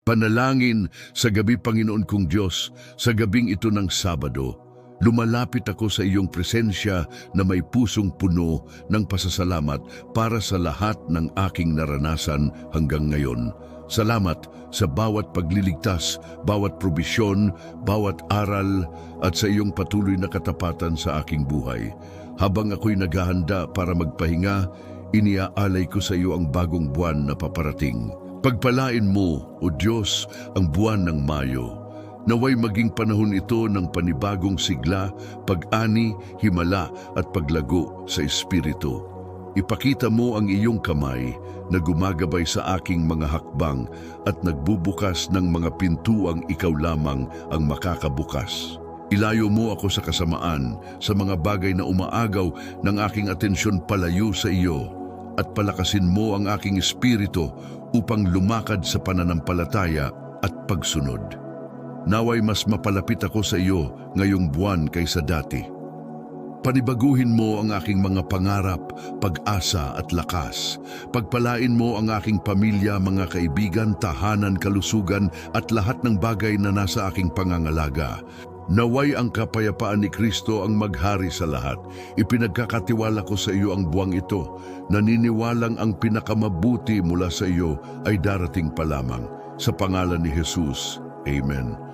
Panalangin sa gabi, Panginoon kong Diyos, sa gabing ito ng Sabado. Lumalapit ako sa iyong presensya na may pusong puno ng pasasalamat para sa lahat ng aking naranasan hanggang ngayon. Salamat sa bawat pagliligtas, bawat probisyon, bawat aral at sa iyong patuloy na katapatan sa aking buhay. Habang ako'y naghahanda para magpahinga, iniaalay ko sa iyo ang bagong buwan na paparating. Pagpalain mo, O Diyos, ang buwan ng Mayo. Naway maging panahon ito ng panibagong sigla, pag-ani, himala at paglago sa Espiritu. Ipakita mo ang iyong kamay na gumagabay sa aking mga hakbang at nagbubukas ng mga pintuang ikaw lamang ang makakabukas. Ilayo mo ako sa kasamaan, sa mga bagay na umaagaw ng aking atensyon palayo sa iyo, at palakasin mo ang aking espiritu upang lumakad sa pananampalataya at pagsunod. Naway mas mapalapit ako sa iyo ngayong buwan kaysa dati. Panibaguhin mo ang aking mga pangarap, pag-asa at lakas. Pagpalain mo ang aking pamilya, mga kaibigan, tahanan, kalusugan at lahat ng bagay na nasa aking pangangalaga. Naway ang kapayapaan ni Kristo ang maghari sa lahat. Ipinagkakatiwala ko sa iyo ang buwang ito. Naniniwalang ang pinakamabuti mula sa iyo ay darating pa lamang. Sa pangalan ni Jesus, Amen.